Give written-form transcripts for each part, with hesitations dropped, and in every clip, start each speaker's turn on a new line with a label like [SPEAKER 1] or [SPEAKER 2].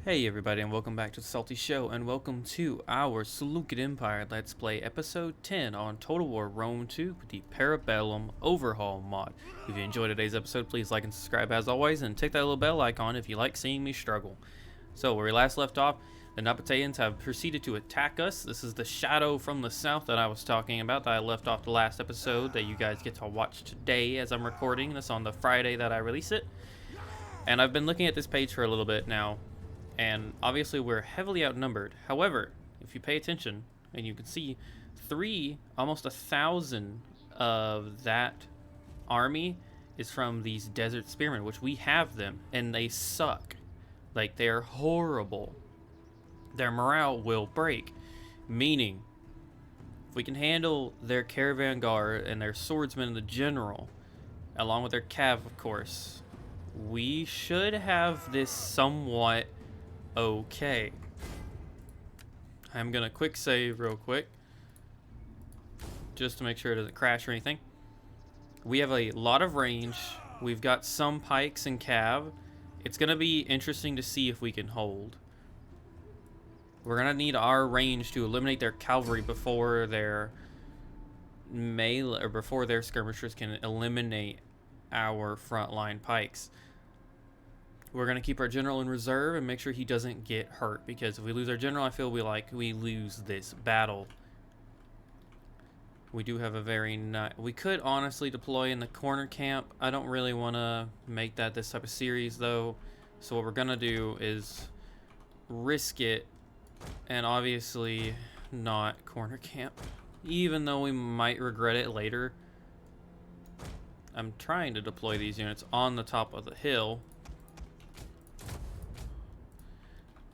[SPEAKER 1] Hey everybody, and welcome back to the SaltyyShow, and welcome to our Seleucid Empire Let's Play Episode 10 on Total War Rome 2 with the Bellum Overhaul mod. If you enjoyed today's episode, please like and subscribe as always, and tick that little bell icon if you like seeing me struggle. So, where we last left off, the Nabateans have proceeded to attack us. This is the shadow from the south that I was talking about, that I left off the last episode, that you guys get to watch today as I'm recording this on the Friday that I release it. And I've been looking at this page for a little bit now, and obviously we're heavily outnumbered. However, if you pay attention, and you can see almost 1,000 of that army is from these desert spearmen, which we have them, and they suck. Like, they're horrible. Their morale will break, meaning if we can handle their Caravan Guard and their swordsmen and the general, along with their cav, of course, we should have this somewhat okay. I'm gonna quick save real quick just to make sure it doesn't crash or anything. We have a lot of range. We've got some pikes and cav. It's gonna be interesting to see if we can hold. We're gonna need our range to eliminate their cavalry before their melee, or before their skirmishers can eliminate our frontline pikes. We're going to keep our general in reserve and make sure he doesn't get hurt, because if we lose our general, I feel we lose this battle. We do have a very nice... We could honestly deploy in the corner camp. I don't really want to make that this type of series, though. So what we're going to do is risk it and obviously not corner camp, even though we might regret it later. I'm trying to deploy these units on the top of the hill.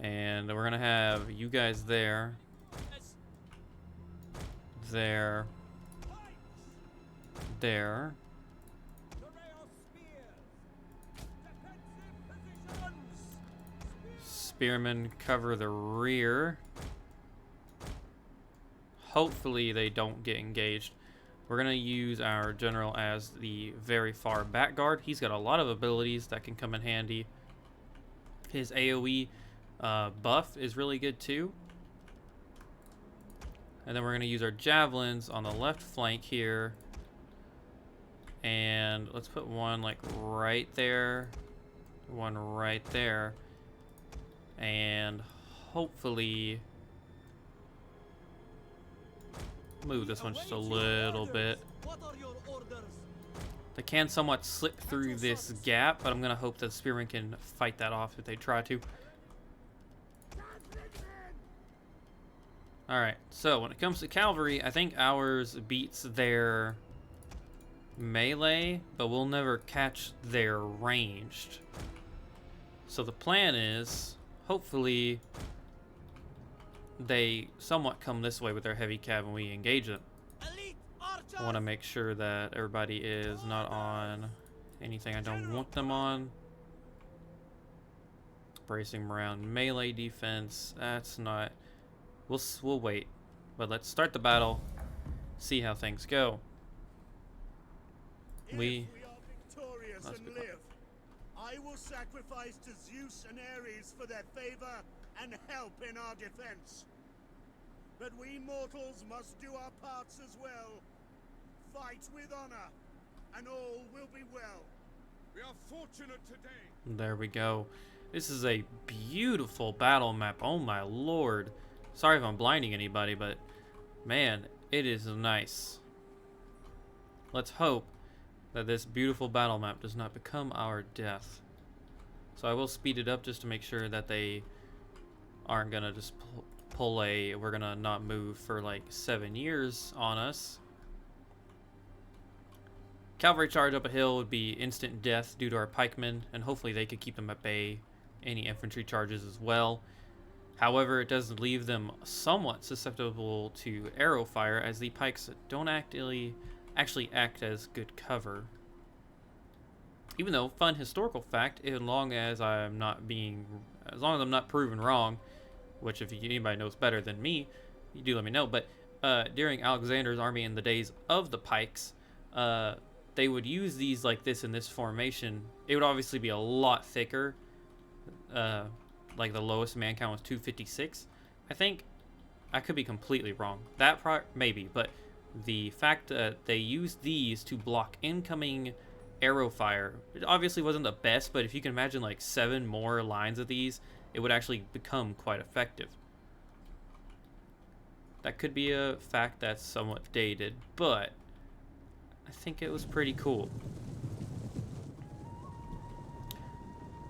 [SPEAKER 1] And we're gonna have you guys there, there, there. Spearmen cover the rear. Hopefully they don't get engaged. We're gonna use our general as the very far back guard. He's got a lot of abilities that can come in handy. His AoE buff is really good too. And then we're going to use our javelins on the left flank here. And let's put one like right there. One right there. And hopefully move this one just a little bit. They can somewhat slip through this gap, but I'm going to hope that the spearmen can fight that off if they try to. Alright, so when it comes to cavalry, I think ours beats their melee, but we'll never catch their ranged. So the plan is, hopefully, they somewhat come this way with their heavy cav and we engage them. I want to make sure that everybody is not on anything I don't want them on. Bracing them around melee defense, that's not... We'll wait, but let's start the battle, see how things go.
[SPEAKER 2] We are victorious and live, I will sacrifice to Zeus and Ares for their favor and help in our defense. But we mortals must do our parts as well. Fight with honor, and all will be well. We are fortunate today.
[SPEAKER 1] There we go. This is a beautiful battle map. Oh my lord. Sorry if I'm blinding anybody, but man, it is nice. Let's hope that this beautiful battle map does not become our death. So I will speed it up just to make sure that they aren't gonna just pull a we're gonna not move for like 7 years on us. Cavalry charge up a hill would be instant death due to our pikemen, and hopefully they could keep them at bay. Any infantry charges as well. However, it does leave them somewhat susceptible to arrow fire, as the pikes don't actually act as good cover. Even though, fun historical fact, as long as I'm not proven wrong, which if anybody knows better than me, you do let me know. But during Alexander's army in the days of the pikes, they would use these like this in this formation. It would obviously be a lot thicker. like the lowest man count was 256. I think I could be completely wrong. That maybe, but the fact that they used these to block incoming arrow fire, it obviously wasn't the best, but if you can imagine like 7 more lines of these, it would actually become quite effective. That could be a fact that's somewhat dated, but I think it was pretty cool.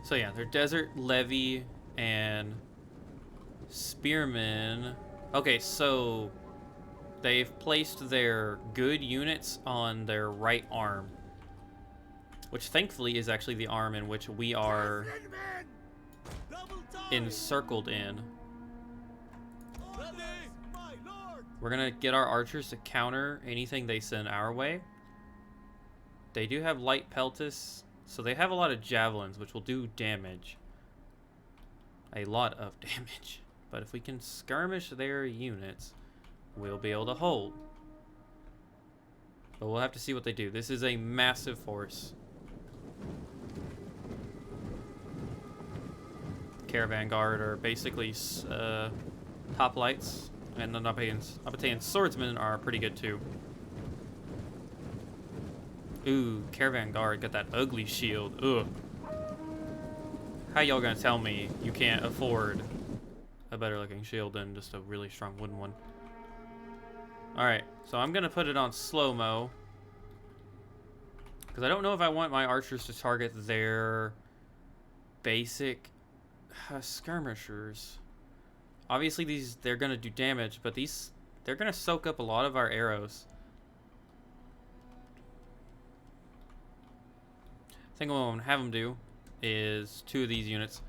[SPEAKER 1] So yeah, they're Desert Levy and Spearmen. Okay, so they've placed their good units on their right arm, which thankfully is actually the arm in which we are encircled in. We're gonna get our archers to counter anything they send our way. They do have light peltis, so they have a lot of javelins, which will do damage. A lot of damage. But if we can skirmish their units, we'll be able to hold. But we'll have to see what they do. This is a massive force. Caravan Guard are basically hoplites, and the Nabatean swordsmen are pretty good too. Ooh, Caravan Guard got that ugly shield. Ugh. How y'all gonna tell me you can't afford a better looking shield than just a really strong wooden one? Alright, so I'm gonna put it on slow-mo, because I don't know if I want my archers to target their basic skirmishers. Obviously they're gonna do damage, but they're gonna soak up a lot of our arrows. I think what I'm gonna have them do is 2 of these units.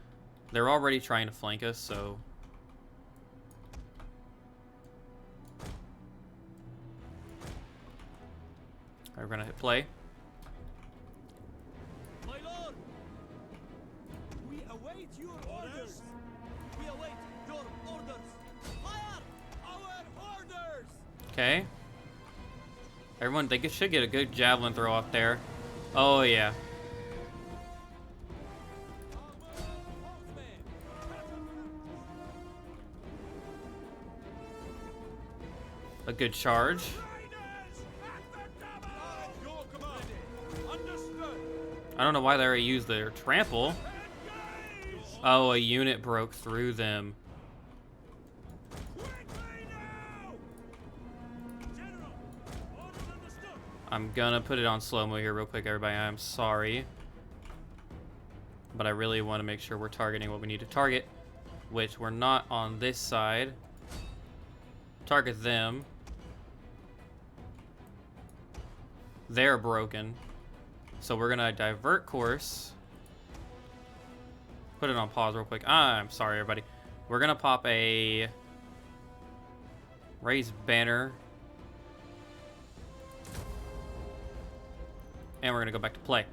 [SPEAKER 1] They're already trying to flank us, so we're gonna hit play.
[SPEAKER 3] My lord, we await your orders. We await your orders. Fire our orders.
[SPEAKER 1] Okay. Everyone, they should get a good javelin throw off there. Oh yeah. A good charge. I don't know why they already used their trample. Oh, a unit broke through them. I'm gonna put it on slow-mo here real quick, everybody. I'm sorry, but I really want to make sure we're targeting what we need to target, which we're not on this side. Target them. They're broken. So we're gonna divert course. Put it on pause real quick. I'm sorry, everybody. We're gonna pop a raised banner. And we're gonna go back to play.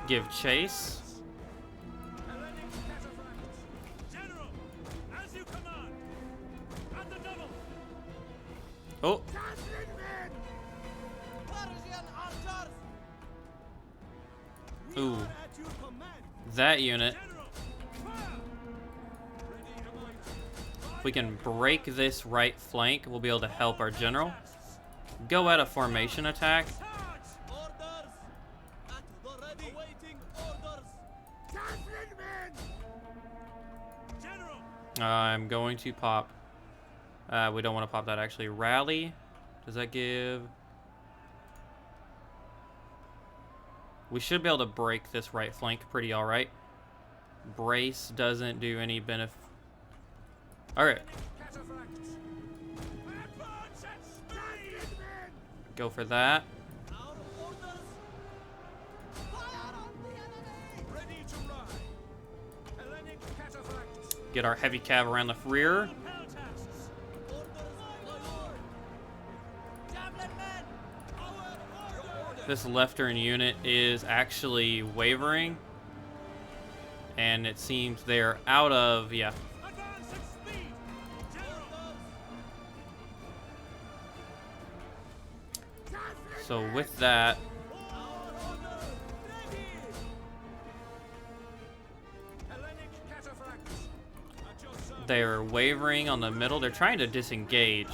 [SPEAKER 1] Give chase. Oh. Ooh. That unit. If we can break this right flank, we'll be able to help our general. Go at a formation attack. I'm going to pop. We don't want to pop that actually. Rally. Does that give? We should be able to break this right flank pretty alright. Brace doesn't do any benefit. Alright. Go for that. Get our heavy cav around the rear. This left turn unit is actually wavering, and it seems they're out of, yeah. So with that, They're wavering on the middle. They're trying to disengage.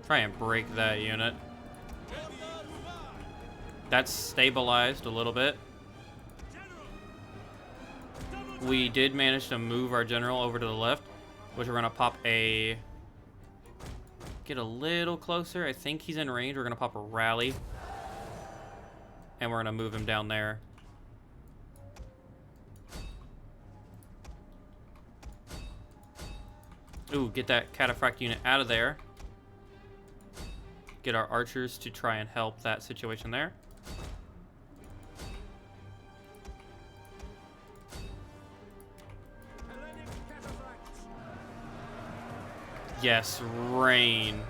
[SPEAKER 1] Try and break that unit. That's stabilized a little bit. We did manage to move our general over to the left, which we're gonna pop a... Get a little closer. I think he's in range. We're gonna pop a rally. And we're gonna move him down there. Ooh, get that cataphract unit out of there. Get our archers to try and help that situation there. Yes, rain.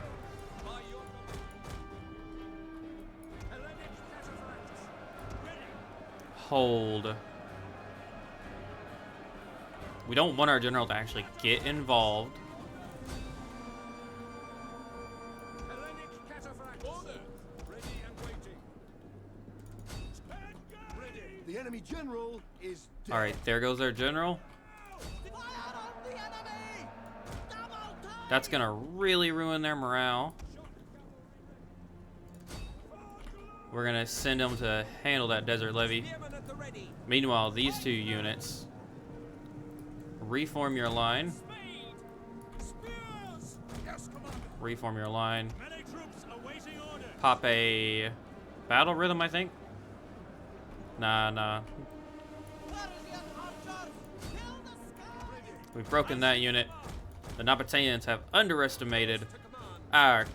[SPEAKER 1] Hold. We don't want our general to actually get involved.
[SPEAKER 4] The enemy general is dead.
[SPEAKER 1] All right, there goes our general. That's gonna really ruin their morale. We're gonna send them to handle that desert levy. Meanwhile, these two units, reform your line. Reform your line. Pop a battle rhythm, I think. Nah. We've broken that unit. The Nabateans have underestimated our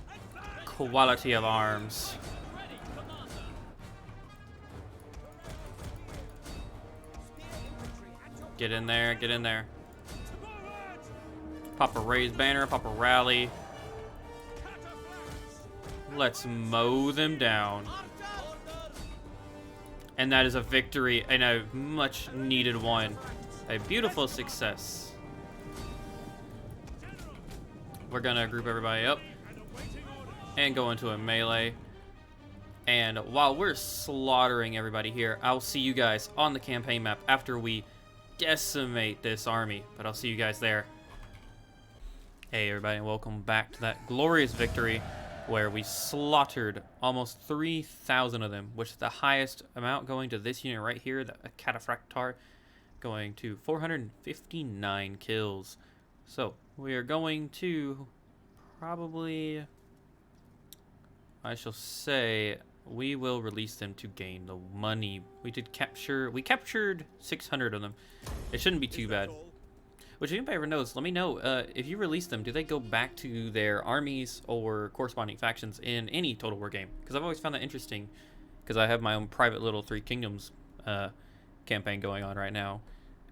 [SPEAKER 1] quality of arms. Get in there, get in there. Pop a raised banner, pop a rally. Let's mow them down. And that is a victory, and a much needed one. A beautiful success. We're gonna group everybody up and go into a melee. And while we're slaughtering everybody here, I'll see you guys on the campaign map after we decimate this army. But I'll see you guys there. Hey everybody, and welcome back to that glorious victory where we slaughtered almost 3,000 of them, which is the highest amount going to this unit right here, the Cataphractar, going to 459 kills. So we are going to probably, I shall say, we will release them to gain the money. We captured 600 of them. It shouldn't be too bad. Which, if anybody ever knows, let me know. If you release them, do they go back to their armies or corresponding factions in any Total War game? Because I've always found that interesting, because I have my own private little Three Kingdoms campaign going on right now.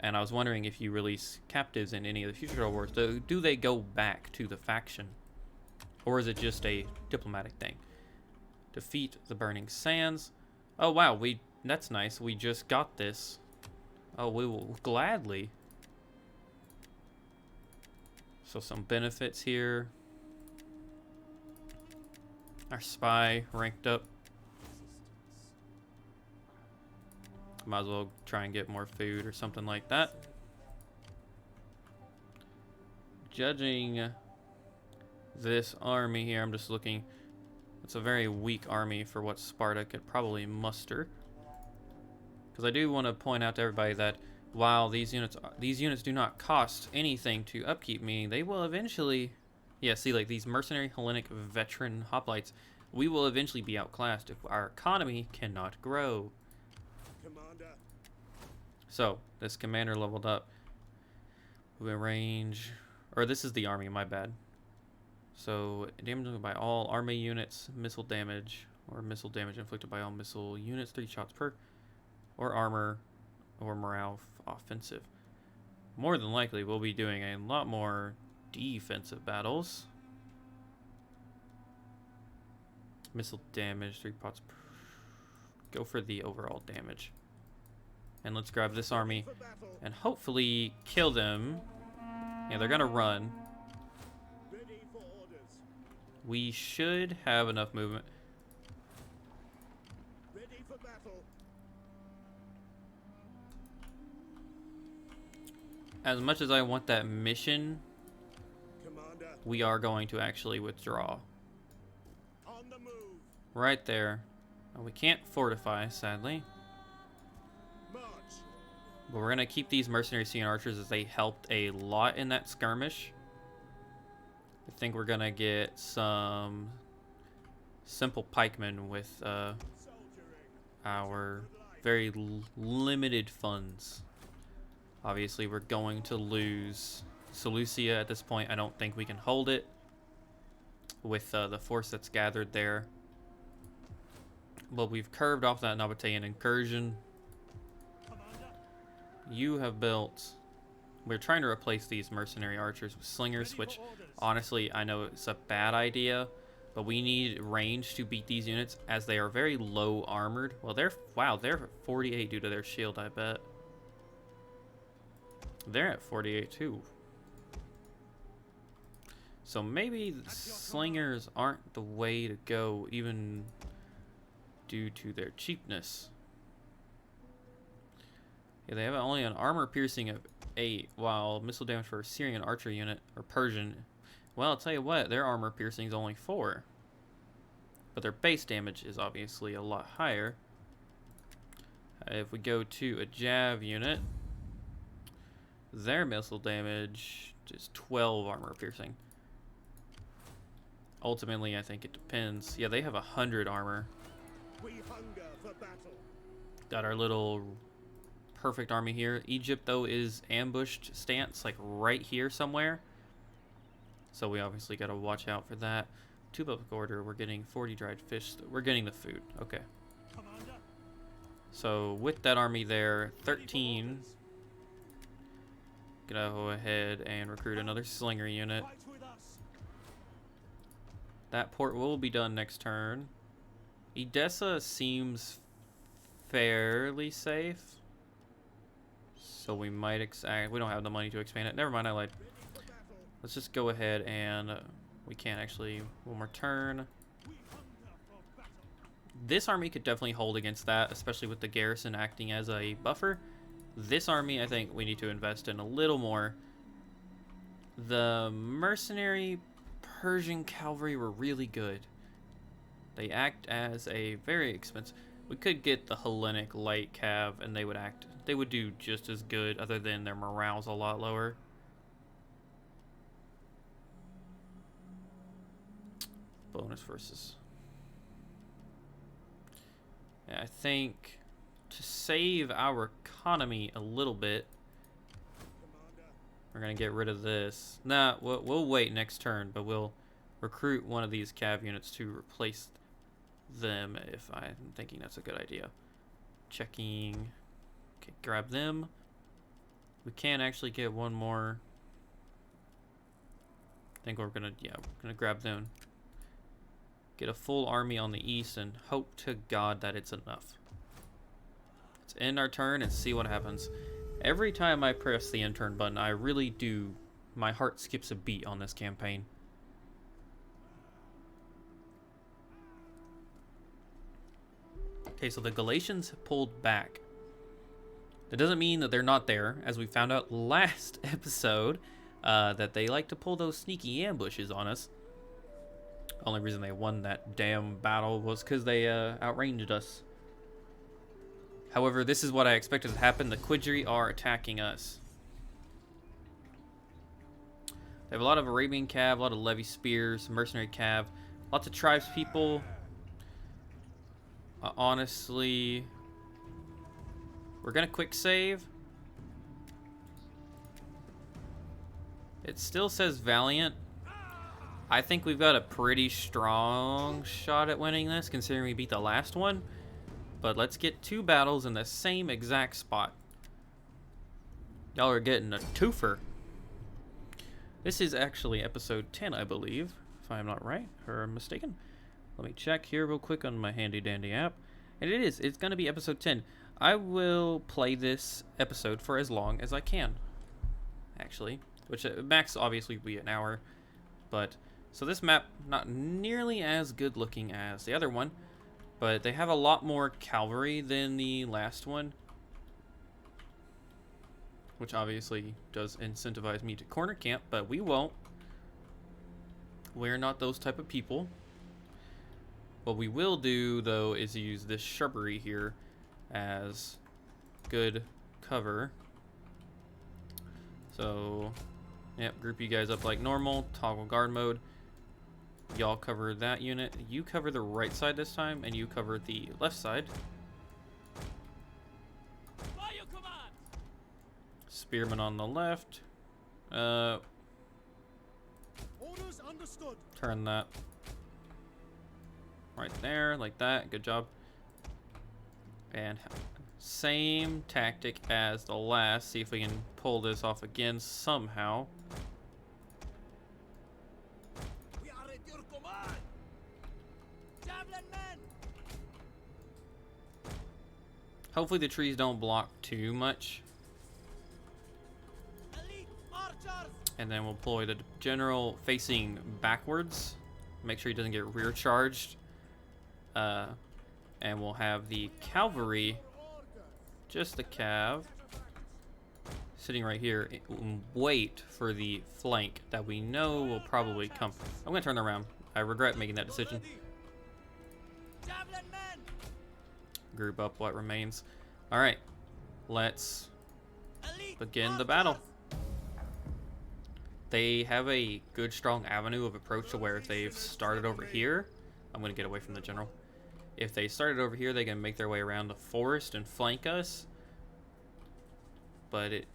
[SPEAKER 1] And I was wondering if you release captives in any of the future Total Wars, do they go back to the faction? Or is it just a diplomatic thing? Defeat the Burning Sands. Oh wow, that's nice. We just got this. Oh, we will gladly. So some benefits here. Our spy ranked up. Might as well try and get more food or something like that. Judging this army here, I'm just looking. It's a very weak army for what Sparta could probably muster. Because I do want to point out to everybody that while these units do not cost anything to upkeep, meaning they will eventually, yeah, see, like these mercenary Hellenic veteran hoplites, we will eventually be outclassed if our economy cannot grow.
[SPEAKER 2] Commander.
[SPEAKER 1] So this commander leveled up. We range, or this is the army, my bad. So damage by all army units, missile damage, or missile damage inflicted by all missile units, 3 shots per, or armor, or morale offensive. More than likely, we'll be doing a lot more defensive battles. Missile damage, 3 pots per. Go for the overall damage. And let's grab this army and hopefully kill them. Yeah, they're gonna run.
[SPEAKER 2] Ready for orders.
[SPEAKER 1] We should have enough movement.
[SPEAKER 2] Ready for
[SPEAKER 1] as much as I want that mission,
[SPEAKER 2] Commander,
[SPEAKER 1] we are going to actually withdraw.
[SPEAKER 2] on the move.
[SPEAKER 1] Right there. We can't fortify, sadly.
[SPEAKER 2] March.
[SPEAKER 1] But we're going to keep these mercenary sea archers as they helped a lot in that skirmish. I think we're going to get some simple pikemen with
[SPEAKER 2] Soldiering.
[SPEAKER 1] our very limited funds. Obviously, we're going to lose Seleucia at this point. I don't think we can hold it with the force that's gathered there. But we've curved off that Nabatean incursion. You have built... We're trying to replace these mercenary archers with slingers, which honestly I know it's a bad idea, but we need range to beat these units as they are very low armored. Well, they're 48 due to their shield, I bet. They're at 48 too. So maybe slingers aren't the way to go, even due to their cheapness. Yeah, they have only an armor piercing of 8, while missile damage for a Syrian archer unit, or Persian. Well, I'll tell you what, their armor piercing is only 4. But their base damage is obviously a lot higher. If we go to a Jav unit, their missile damage is 12 armor piercing. Ultimately, I think it depends. Yeah, they have 100 armor.
[SPEAKER 2] We hunger for battle.
[SPEAKER 1] Got our little perfect army here. Egypt, though, is ambushed stance, like right here somewhere. So we obviously got to watch out for that. To public order, we're getting 40 dried fish. We're getting the food. Okay.
[SPEAKER 3] Commander,
[SPEAKER 1] So with that army there, 13. Gonna go ahead and recruit another slinger unit.
[SPEAKER 3] fight with us.
[SPEAKER 1] That port will be done next turn. Edessa seems fairly safe. So we might we don't have the money to expand it. Never mind, I lied. Let's just go ahead and we can't actually one more turn. This army could definitely hold against that, especially with the garrison acting as a buffer. This army, I think we need to invest in a little more. The mercenary Persian cavalry were really good. They act as a very expensive... We could get the Hellenic light cav and they would do just as good, other than their morale's a lot lower. Bonus versus... Yeah, I think to save our economy a little bit, we're going to get rid of this. Nah, we'll wait next turn, but we'll recruit one of these cav units to replace them if I'm thinking that's a good idea. Checking. Okay, grab them. We can actually get one more. I think we're gonna grab them. Get a full army on the east and hope to God that it's enough. Let's end our turn and see what happens. Every time I press the end turn button, I really do. My heart skips a beat on this campaign. Okay, so the Galatians pulled back. That doesn't mean that they're not there, as we found out last episode, that they like to pull those sneaky ambushes on us. Only reason they won that damn battle was because they outranged us. However, this is what I expected to happen. The Qudri are attacking us. They have a lot of Arabian cav, a lot of levy spears, mercenary cav, lots of tribes people. Honestly, we're gonna quick save. It still says Valiant. I think we've got a pretty strong shot at winning this, considering we beat the last one. But let's get 2 battles in the same exact spot. Y'all are getting a twofer. This is actually episode 10, I believe, if I'm not right or mistaken. Let me check here real quick on my handy dandy app. And it is. It's going to be episode 10. I will play this episode for as long as I can, actually. Which max obviously will be an hour. But, so this map, not nearly as good looking as the other one. But they have a lot more cavalry than the last one. which obviously does incentivize me to corner camp, but we won't. We're not those type of people. What we will do, though, is use this shrubbery here as good cover. So, yep, group you guys up like normal, toggle guard mode. Y'all cover that unit. You cover the right side this time, and you cover the left side. Spearman on the left.
[SPEAKER 2] Orders understood.
[SPEAKER 1] Turn that right there, like that. Good job. And same tactic as the last. See if we can pull this off again somehow.
[SPEAKER 3] We are at your command. Javelin men.
[SPEAKER 1] Hopefully the trees don't block too much.
[SPEAKER 3] Elite archers.
[SPEAKER 1] And then we'll deploy the general facing backwards. Make sure he doesn't get rear charged. And we'll have the cavalry, just the cav, sitting right here and wait for the flank that we know will probably come. I'm going to turn around. I regret making that decision.
[SPEAKER 3] Javelin men.
[SPEAKER 1] Group up what remains. All right, let's
[SPEAKER 3] Elite
[SPEAKER 1] begin the
[SPEAKER 3] archers.
[SPEAKER 1] battle. They have a good, strong avenue of approach to where if they've started over here, I'm going to get away from the general. If they started over here, they can make their way around the forest and flank us. But it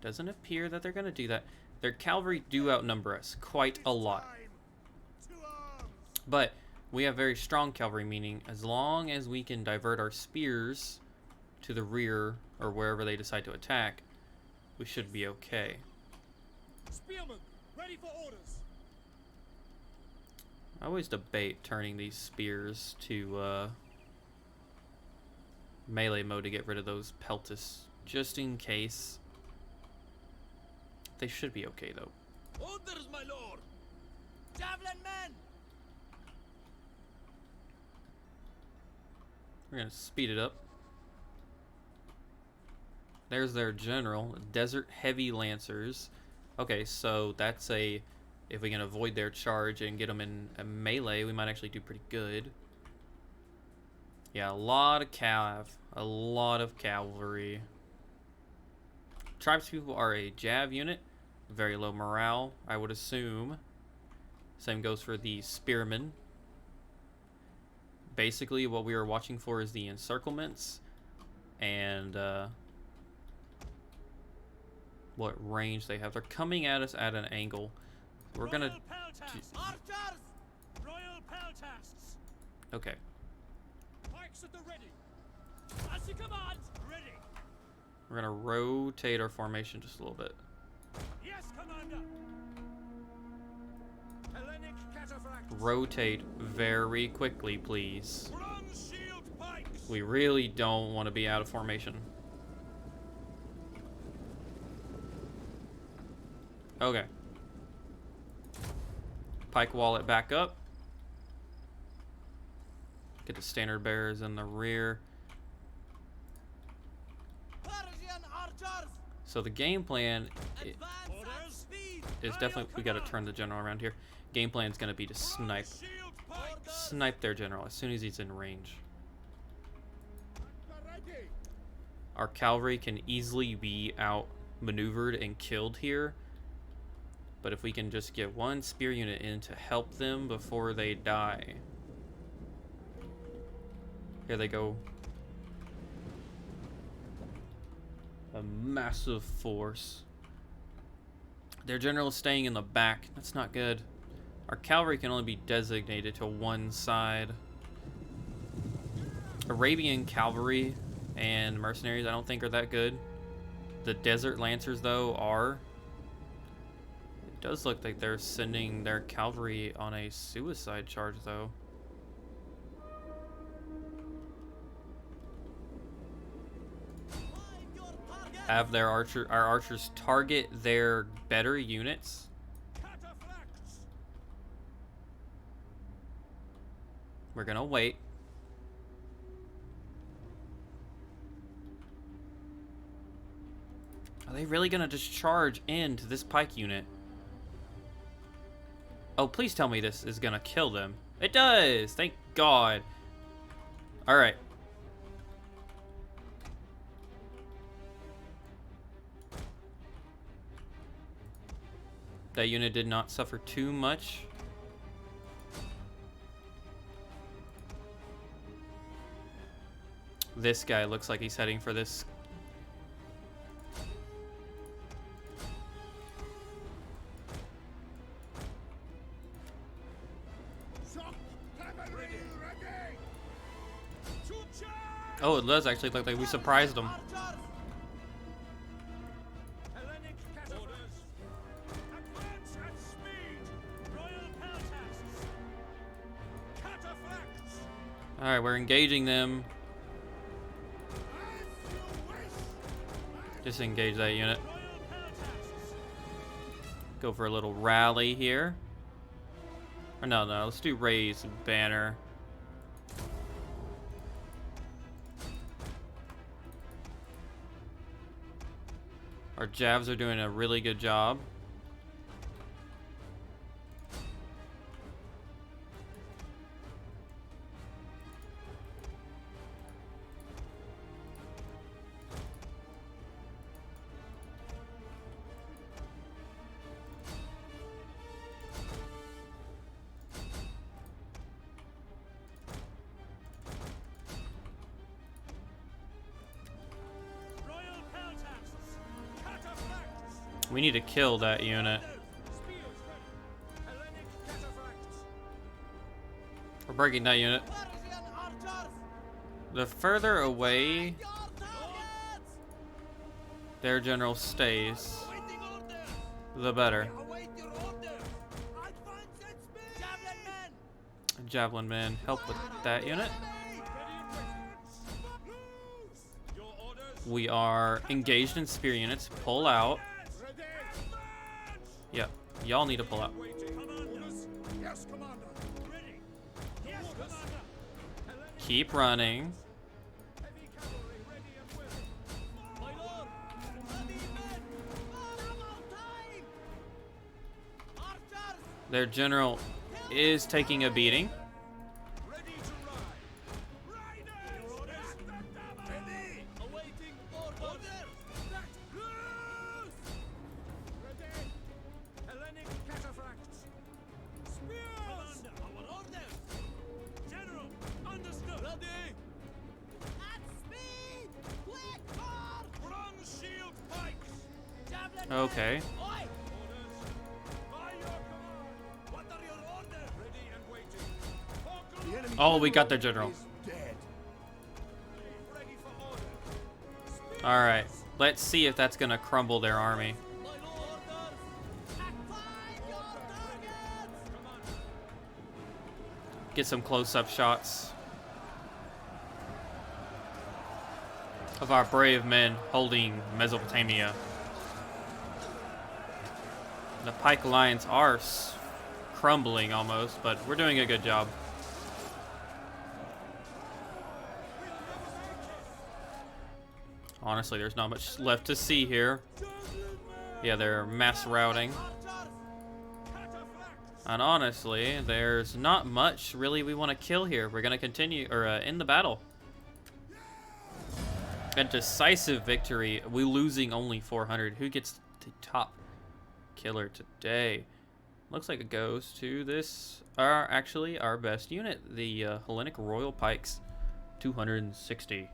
[SPEAKER 1] doesn't appear that they're going to do that. Their cavalry do outnumber us quite a lot.
[SPEAKER 2] To arms.
[SPEAKER 1] But we have very strong cavalry, meaning as long as we can divert our spears to the rear or wherever they decide to attack, we should be okay.
[SPEAKER 2] Spearmen, ready for orders.
[SPEAKER 1] I always debate turning these spears to melee mode to get rid of those peltis, just in case. They should be okay though.
[SPEAKER 3] Orders, my lord. Javelin men.
[SPEAKER 1] We're gonna speed it up. There's their general, Desert Heavy Lancers. Okay, so that's a, if we can avoid their charge and get them in a melee, we might actually do pretty good. Yeah, a lot of cavalry. Tribespeople are a Jav unit, very low morale, I would assume. Same goes for the Spearmen. Basically, what we are watching for is the encirclements and what range they have. They're coming at us at an angle. We're gonna.
[SPEAKER 3] Archers.
[SPEAKER 2] Royal peltasts.
[SPEAKER 1] Okay.
[SPEAKER 2] Pikes at the ready.
[SPEAKER 3] As you command.
[SPEAKER 2] Ready.
[SPEAKER 1] We're gonna rotate our formation just a little bit.
[SPEAKER 2] Yes, Commander. Hellenic cataphracts.
[SPEAKER 1] Rotate very quickly, please.
[SPEAKER 2] Bronze shield pikes.
[SPEAKER 1] We really don't want to be out of formation. Okay. Pike wallet back up. Get the standard bearers in the rear.
[SPEAKER 3] Persian archers.
[SPEAKER 1] So the game plan
[SPEAKER 3] Advance at speed.
[SPEAKER 1] is definitely, we got to turn the general around here. Game plan is going to be to snipe
[SPEAKER 2] Shield pikes.
[SPEAKER 1] snipe their general as soon as he's in range.
[SPEAKER 2] Ready.
[SPEAKER 1] Our cavalry can easily be outmaneuvered and killed here. But if we can just get one spear unit in to help them before they die. Here they go. A massive force. Their general is staying in the back. That's not good. Our cavalry can only be designated to one side. Arabian cavalry and mercenaries I don't think are that good. The desert lancers though are. It does look like they're sending their cavalry on a suicide charge though.
[SPEAKER 3] Find your target.
[SPEAKER 1] Have their our archers target their better units.
[SPEAKER 2] Cataphracts.
[SPEAKER 1] We're gonna wait. Are they really gonna just charge into this pike unit? Oh, please tell me this is gonna kill them. It does! Thank God. Alright. That unit did not suffer too much. This guy looks like he's heading for this. Oh, it does actually look like we surprised them. Alright, we're engaging them. Disengage that unit. Go for a little rally here. Or no, let's do raise banner. Our Javs are doing a really good job. We need to kill that unit. We're breaking that unit. The further away their general stays, the better. Javelin men, help with that unit. We are engaged in spear units. Pull out. Yeah, y'all need to pull out. Keep running. Their general is taking a beating. Okay. Oh, we got their general. Alright, let's see if that's gonna crumble their army. Get some close-up shots of our brave men holding Mesopotamia. The pike lines are crumbling almost, but we're doing a good job. Honestly, there's not much left to see here. Yeah, they're mass routing. And honestly, there's not much really we want to kill here. We're going to continue, or end the battle. A decisive victory. We're losing only 400. Who gets the top killer today? Looks like it goes to this, actually our best unit, the Hellenic Royal Pikes, 260.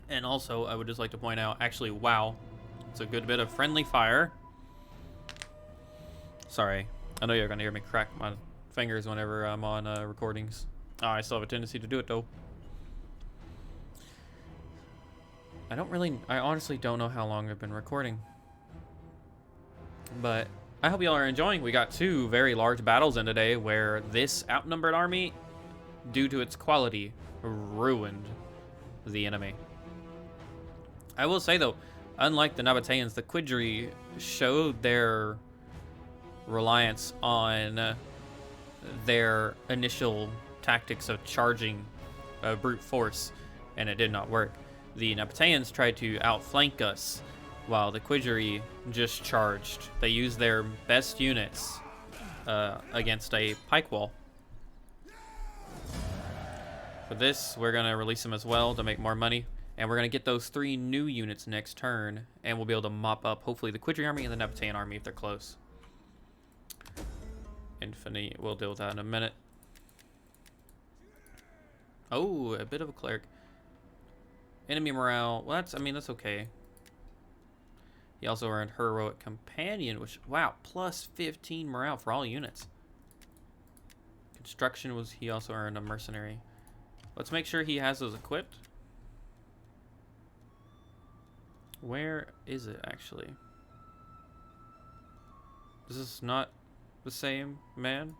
[SPEAKER 1] And also, I would just like to point out, actually, wow, it's a good bit of friendly fire. Sorry, I know you're gonna hear me crack my fingers whenever I'm on recordings. Oh, I still have a tendency to do it though. I honestly don't know how long I've been recording. But I hope y'all are enjoying. We got two very large battles in today where this outnumbered army, due to its quality, ruined the enemy. I will say though, unlike the Nabateans, the Qudri showed their reliance on their initial tactics of charging brute force and it did not work. The Nabateans tried to outflank us, while the Qudri just charged. They used their best units against a pike wall. For this, we're going to release them as well to make more money. And we're going to get those 3 new units next turn. And we'll be able to mop up, hopefully, the Qudri army and the Nabatean army if they're close. Infamy, we'll deal with that in a minute. Oh, a bit of a cleric. Enemy morale. Well, that's okay. He also earned Heroic Companion, which, wow, plus 15 morale for all units. Construction was, he also earned a Mercenary. Let's make sure he has those equipped. Where is it, actually? This is not the same man?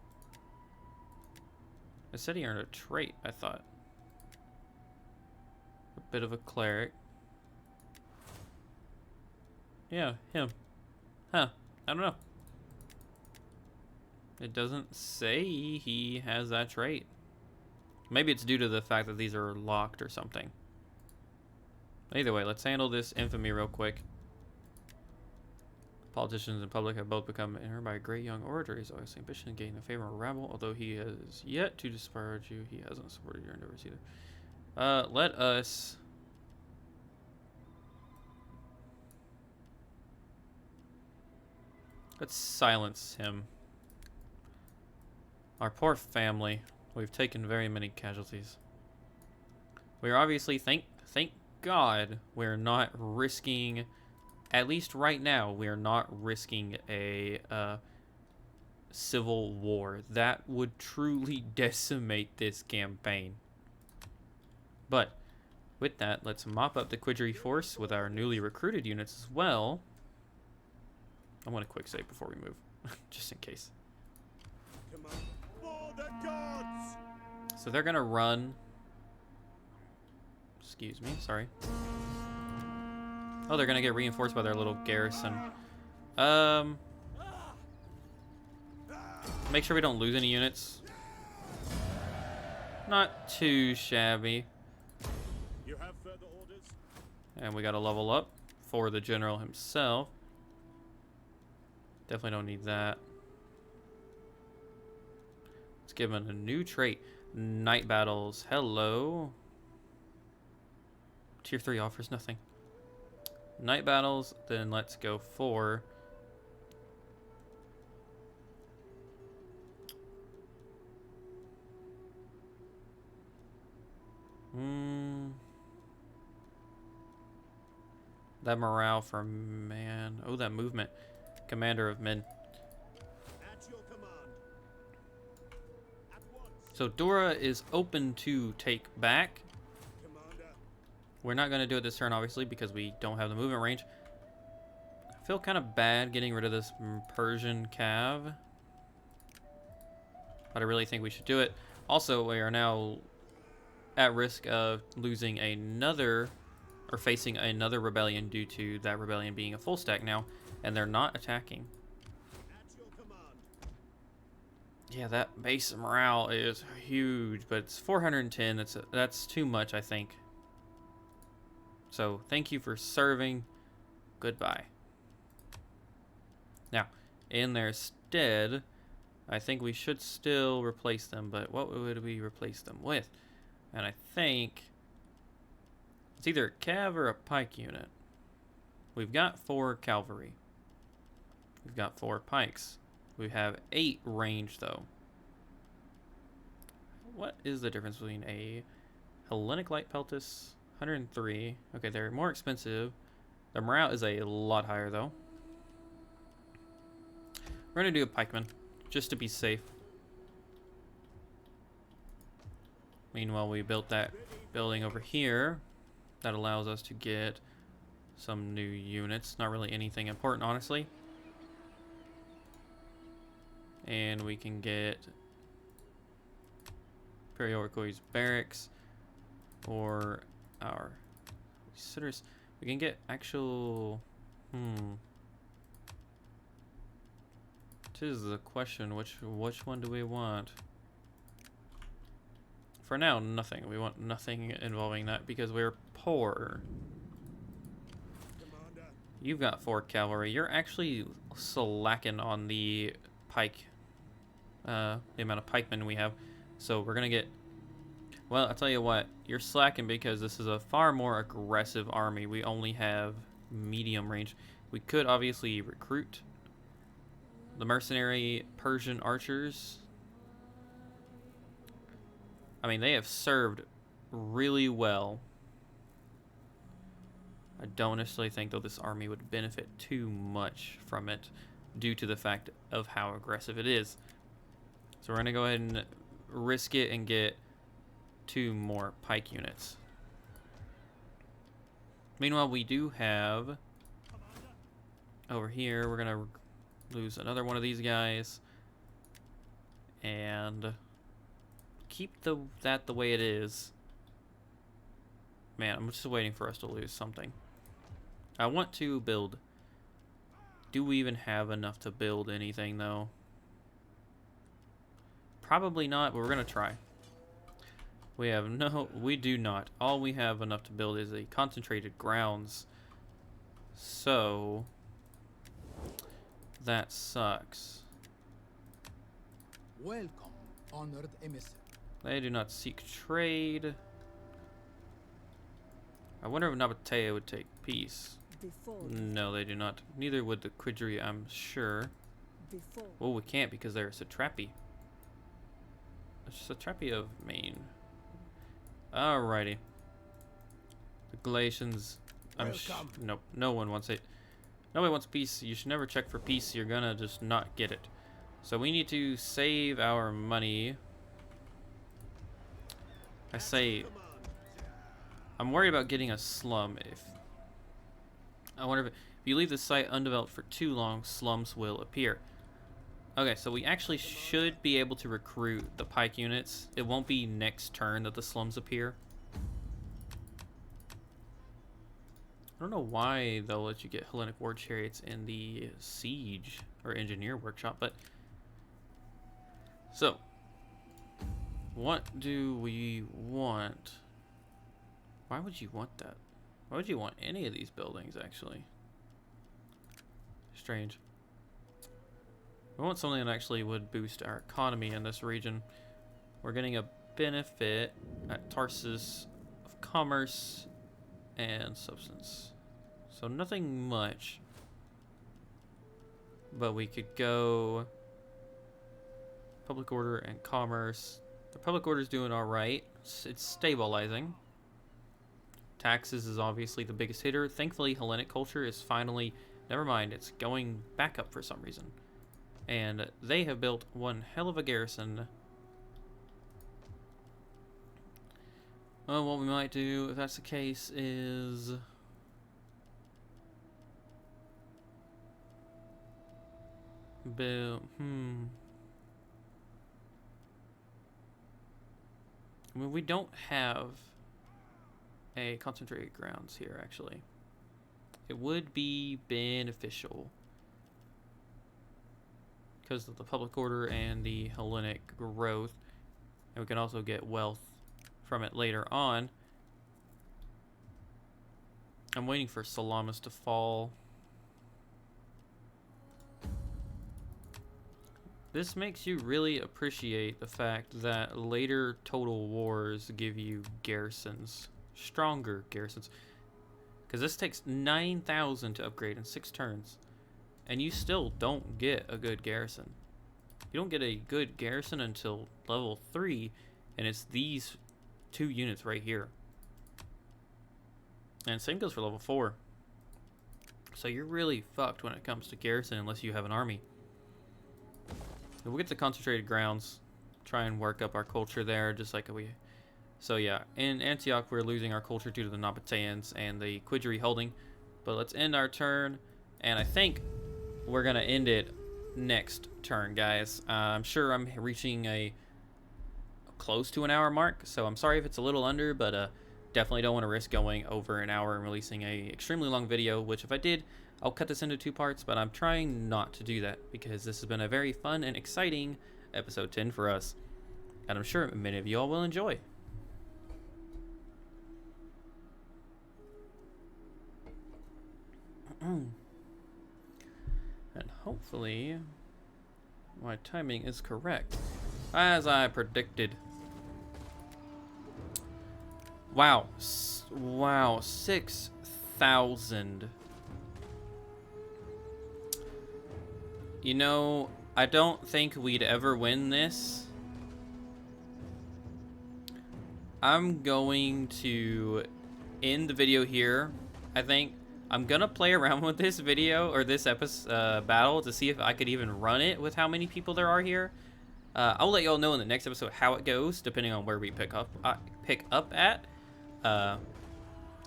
[SPEAKER 1] It said he earned a trait, I thought. A bit of a cleric. Yeah, him. Huh. I don't know. It doesn't say he has that trait. Maybe it's due to the fact that these are locked or something. Either way, let's handle this infamy real quick. Politicians in public have both become inspired by a great young orator. He's always ambitious and gaining the favor of rabble. Although he has yet to disparage you, he hasn't supported your endeavors either. Let us... Let's silence him. Our poor family. We've taken very many casualties. We're obviously, thank God, we're not risking, at least right now, we're not risking a civil war. That would truly decimate this campaign. But with that, let's mop up the Qudri force with our newly recruited units as well. I want a quick save before we move, just in case.
[SPEAKER 2] Come on. For the gods!
[SPEAKER 1] So they're gonna run. Excuse me, sorry. Oh, they're gonna get reinforced by their little garrison. Make sure we don't lose any units. Not too shabby.
[SPEAKER 2] You have further orders?
[SPEAKER 1] And we gotta level up for the general himself. Definitely don't need that. Let's give him a new trait. Night battles. Hello. Tier 3 offers nothing. Night battles. Then let's go for... That morale for man. Oh, that movement. Commander of men.
[SPEAKER 2] At your command. At once.
[SPEAKER 1] So Dora is open to take back.
[SPEAKER 2] Commander.
[SPEAKER 1] We're not going to do it this turn, obviously, because we don't have the movement range. I feel kind of bad getting rid of this Persian cav, but I really think we should do it. Also, we are now at risk of losing another, or facing another rebellion due to that rebellion being a full stack now, and they're not attacking.
[SPEAKER 2] At your command.
[SPEAKER 1] Yeah, that base morale is huge, but it's 410. That's too much, I think. So thank you for serving. Goodbye. Now, in their stead, I think we should still replace them, but what would we replace them with? And I think it's either a cav or a pike unit. We've got 4 cavalry. We've got 4 pikes. We have 8 range, though. What is the difference between a Hellenic Light Peltis? 103. Okay, they're more expensive. Their morale is a lot higher, though. We're going to do a pikeman, just to be safe. Meanwhile, we built that building over here. That allows us to get some new units. Not really anything important, honestly. And we can get Periorikoi's barracks or our sitters. We can get actual... Tis the question, which one do we want? for now, nothing. We want nothing involving that because we're poor.
[SPEAKER 2] Commander.
[SPEAKER 1] You've got 4 cavalry. You're actually slacking on the pike, the amount of pikemen we have. So we're gonna get. Well, I'll tell you what. You're slacking because this is a far more aggressive army. We only have medium range. We could obviously recruit the mercenary Persian archers. I mean, they have served really well. I don't necessarily think, though, this army would benefit too much from it due to the fact of how aggressive it is. So we're going to go ahead and risk it and get 2 more pike units. Meanwhile, we do have over here, we're going to lose another one of these guys and keep that the way it is. Man, I'm just waiting for us to lose something. I want to build. Do we even have enough to build anything, though? Probably not, but we're going to try. We do not. All we have enough to build is a concentrated grounds. So that sucks.
[SPEAKER 3] Welcome, honored emissary.
[SPEAKER 1] They do not seek trade. I wonder if Nabatea would take peace. No, they do not. Neither would the Qudri, I'm sure. Well, we can't because they're a satrapy. It's satrapy of Maine. Alrighty. The Galatians. Nope. No one wants it. Nobody wants peace. You should never check for peace. You're gonna just not get it. So we need to save our money. I say, I'm worried about getting a slum. I wonder if you leave the site undeveloped for too long, slums will appear. Okay, so we actually should be able to recruit the pike units. It won't be next turn that the slums appear. I don't know why they'll let you get Hellenic war chariots in the siege or engineer workshop, but so what do we want? Why would you want that? Why would you want any of these buildings, actually? Strange. We want something that actually would boost our economy in this region. We're getting a benefit at Tarsus of commerce and substance. So nothing much. But we could go public order and commerce. The public order is doing all right. It's stabilizing. Taxes is obviously the biggest hitter. Thankfully, Hellenic culture is finally, never mind, it's going back up for some reason. And they have built one hell of a garrison. Well, what we might do, if that's the case, is build. I mean, we don't have a concentrated grounds here, actually. It would be beneficial because of the public order and the Hellenic growth, and we can also get wealth from it later on. I'm waiting for Salamis to fall. This makes you really appreciate the fact that later total wars give you garrisons, stronger garrisons, because this takes 9,000 to upgrade in 6 turns, and you still don't get a good garrison. You don't get a good garrison until level 3, and it's these 2 units right here. And same goes for level 4. So you're really fucked when it comes to garrison unless you have an army. We'll get to concentrated grounds, try and work up our culture there, just like we. So yeah, in Antioch we're losing our culture due to the Nabateans and the Qudri holding. But let's end our turn, and I think we're gonna end it next turn, guys. I'm sure I'm reaching a close to an hour mark, so I'm sorry if it's a little under, but definitely don't want to risk going over an hour and releasing a extremely long video, which if I did, I'll cut this into 2 parts, but I'm trying not to do that because this has been a very fun and exciting episode 10 for us, and I'm sure many of you all will enjoy. And hopefully my timing is correct, as I predicted. Wow, wow, 6,000. You know, I don't think we'd ever win this. I'm going to end the video here. I think I'm gonna play around with this video or this episode battle to see if I could even run it with how many people there are here. I'll let y'all know in the next episode how it goes, depending on where we pick up at.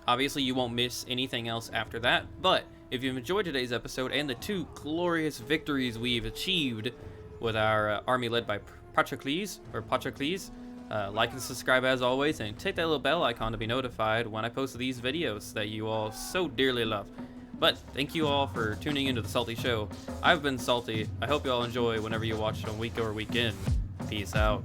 [SPEAKER 1] Obviously, you won't miss anything else after that. But if you've enjoyed today's episode and the 2 glorious victories we've achieved with our army led by Patrocles, like and subscribe as always, and click that little bell icon to be notified when I post these videos that you all so dearly love. But thank you all for tuning into the Salty Show. I've been Salty. I hope you all enjoy whenever you watch it on week or weekend. Peace out.